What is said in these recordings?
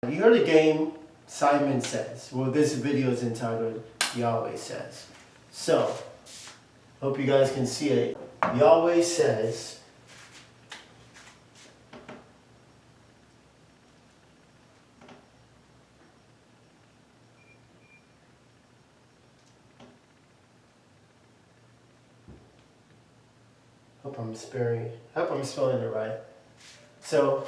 You heard a game, Simon Says. Well, this video is entitled Yahweh Says. So, hope you guys can see it. Yahweh says, hope I'm spelling it right. So,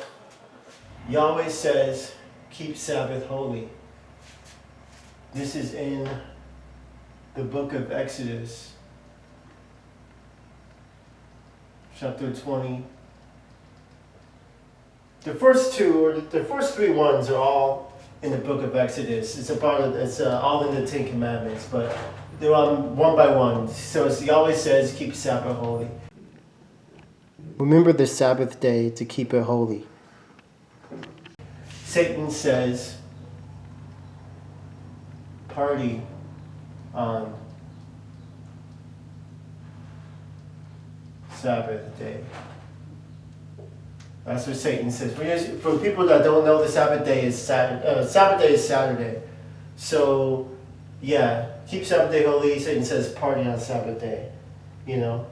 Yahweh says, keep Sabbath holy. This is in the book of Exodus, chapter 20. The first three ones are all in the book of Exodus. It's all in the Ten Commandments, but they're on one by one. So it's Yahweh says, keep Sabbath holy. Remember the Sabbath day to keep it holy. Satan says, party on Sabbath day. That's what Satan says. For people that don't know, the Sabbath day is Saturday. So, yeah, keep Sabbath day holy. Satan says party on Sabbath day. You know,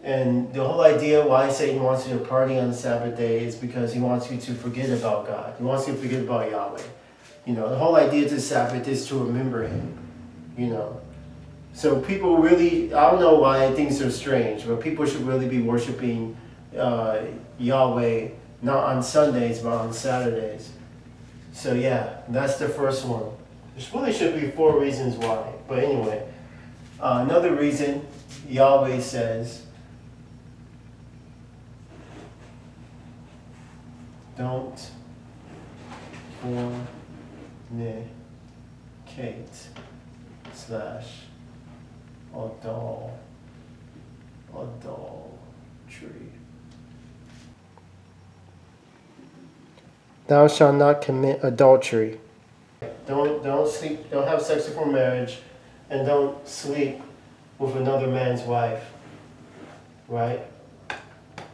and the whole idea why Satan wants you to party on Sabbath day is because he wants you to forget about God. He wants you to forget about Yahweh. You know, the whole idea to Sabbath is to remember Him. You know, so people really, I don't know why things are strange, but people should really be worshiping Yahweh not on Sundays but on Saturdays. So yeah, that's the first one. There really should be 4 reasons why, but anyway, another reason Yahweh says, don't fornicate / adultery. Thou shalt not commit adultery. Don't sleep. Don't have sex before marriage, and don't sleep with another man's wife. Right?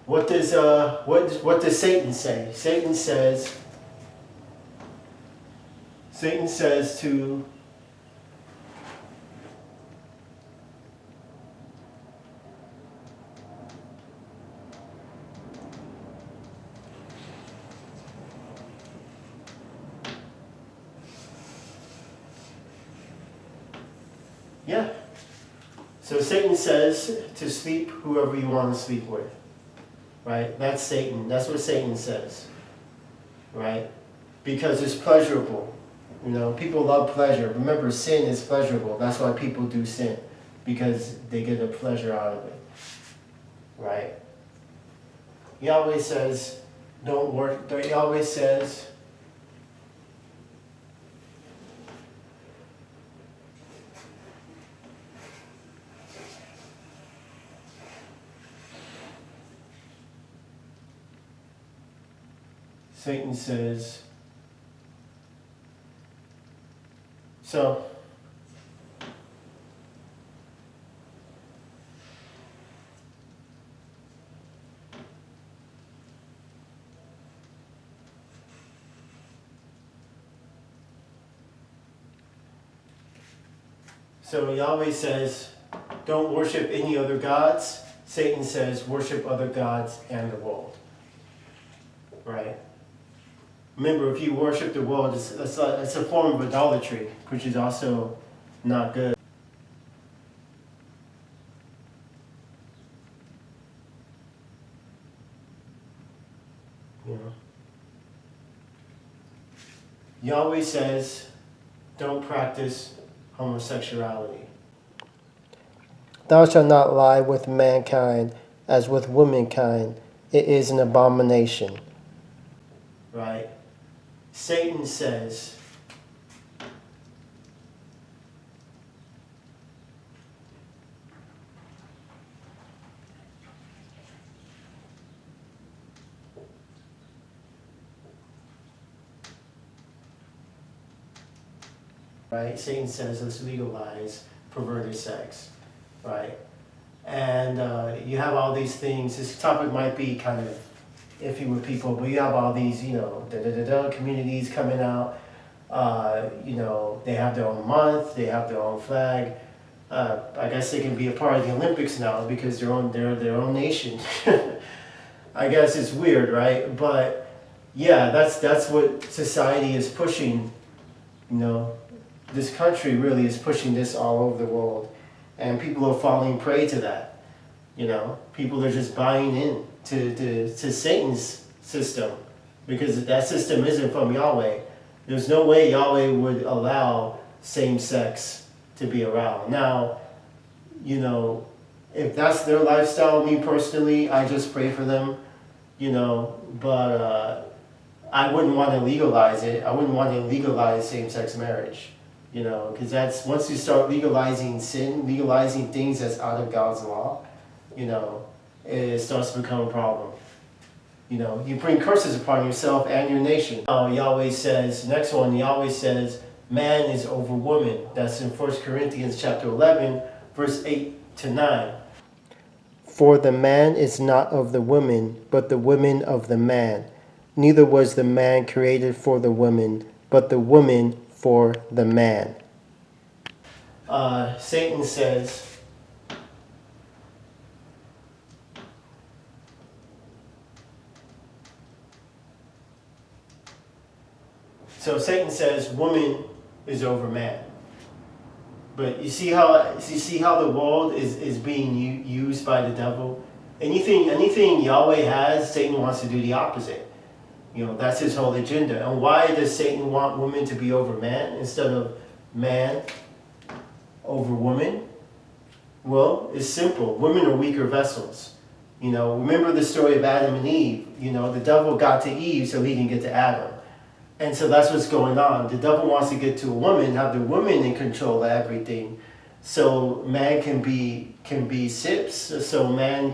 What does Satan say? Satan says to yeah. So Satan says to sleep whoever you want to sleep with. Right? That's Satan. That's what Satan says. Right? Because it's pleasurable. You know, people love pleasure. Remember, sin is pleasurable. That's why people do sin. Because they get a pleasure out of it. Right? Yahweh says, don't work. Yahweh says, Satan says, so Yahweh says, don't worship any other gods. Satan says, worship other gods and the world. Right? Remember, if you worship the world, it's a form of idolatry, which is also not good. You know? Yahweh says, don't practice homosexuality. Thou shalt not lie with mankind as with womankind. It is an abomination. Right? Satan says, right? Satan says, let's legalize perverted sex, right? And you have all these things. This topic might be kind of iffy with people, but you have all these, communities coming out. They have their own month, they have their own flag. I guess they can be a part of the Olympics now because they're their own nation. I guess it's weird, right? But yeah, that's what society is pushing. This country really is pushing this all over the world, and people are falling prey to that. People are just buying in to Satan's system because that system isn't from Yahweh. There's no way Yahweh would allow same sex to be around. Now, if that's their lifestyle, me personally, I just pray for them, but I wouldn't want to legalize it. I wouldn't want to legalize same-sex marriage, because that's, once you start legalizing sin, legalizing things that's out of God's law, it starts to become a problem. You bring curses upon yourself and your nation. Yahweh says, next one, Yahweh says, man is over woman. That's in 1 Corinthians chapter 11, verse 8 to 9. For the man is not of the woman, but the woman of the man. Neither was the man created for the woman, but the woman for the man. Satan says, so Satan says woman is over man. But you see how the world is being used by the devil? Anything Yahweh has, Satan wants to do the opposite. That's his whole agenda. And why does Satan want woman to be over man instead of man over woman? Well, it's simple. Women are weaker vessels. Remember the story of Adam and Eve. The devil got to Eve so he can get to Adam. And so that's what's going on. The devil wants to get to a woman, have the woman in control of everything, so man can be sips. So man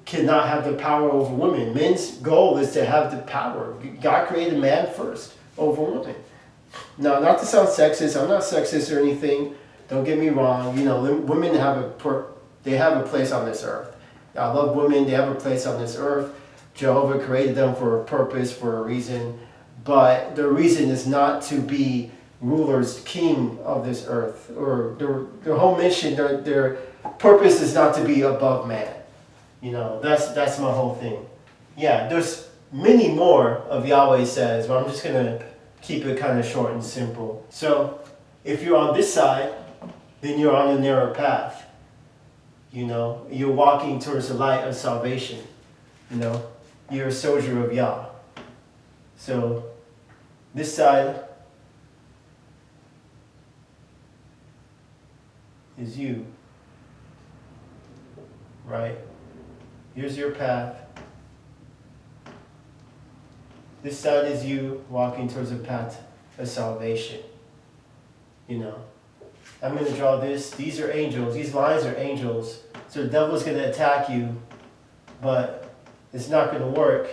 cannot have the power over women. Men's goal is to have the power. God created man first over women. Now, not to sound sexist, I'm not sexist or anything. Don't get me wrong. Women have a place on this earth. I love women. They have a place on this earth. Jehovah created them for a purpose, for a reason. But the reason is not to be rulers, king of this earth, or their whole mission, their purpose is not to be above man. That's my whole thing. Yeah, there's many more of Yahweh says, but I'm just gonna keep it kind of short and simple. So if you're on this side, then you're on a narrow path. You're walking towards the light of salvation. You're a soldier of Yah. So this side is you, right? Here's your path. This side is you walking towards a path of salvation. I'm going to draw this. These are angels. These lines are angels. So the devil's going to attack you, but it's not going to work.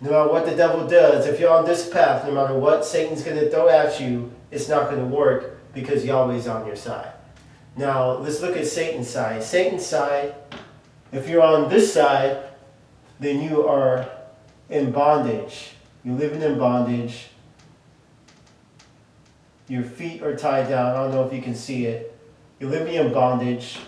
No matter what the devil does, if you're on this path, no matter what Satan's going to throw at you, it's not going to work because Yahweh's on your side. Now, let's look at Satan's side. Satan's side, if you're on this side, then you are in bondage. You're living in bondage. Your feet are tied down. I don't know if you can see it. You're living in bondage.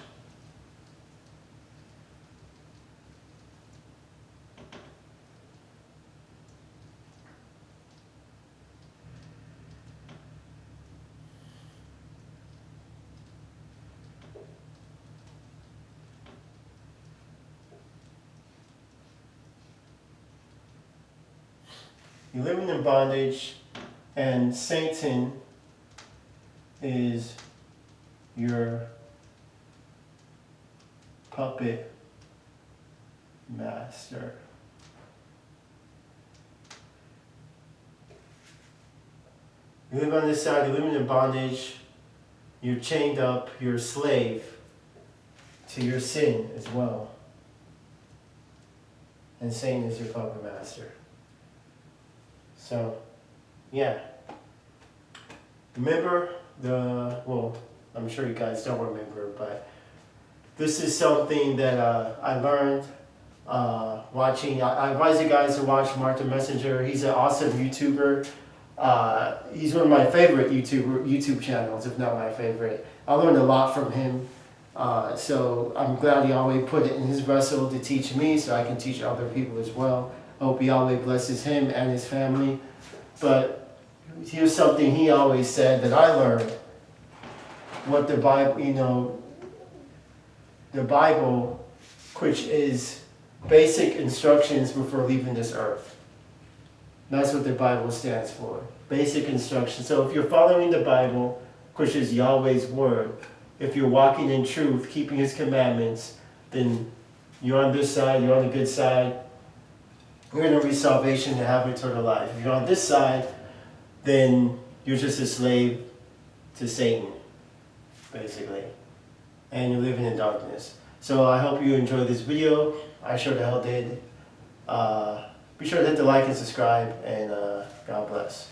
You're living in bondage, and Satan is your puppet master. You live on this side, you're living in bondage, you're chained up, you're a slave to your sin as well. And Satan is your puppet master. So, yeah. Remember I'm sure you guys don't remember, but this is something that I learned watching. I advise you guys to watch Martin Messenger. He's an awesome YouTuber. He's one of my favorite YouTube channels, if not my favorite. I learned a lot from him. So I'm glad Yahweh put it in his vessel to teach me so I can teach other people as well. I hope Yahweh blesses him and his family. But here's something he always said that I learned. What the Bible, the Bible, which is basic instructions before leaving this earth. That's what the Bible stands for. Basic instructions. So if you're following the Bible, which is Yahweh's word, if you're walking in truth, keeping his commandments, then you're on this side, you're on the good side. You're going to reach salvation and have eternal life. If you're on this side, then you're just a slave to Satan, basically. And you're living in darkness. So I hope you enjoyed this video. I sure the hell did. Be sure to hit the like and subscribe, and God bless.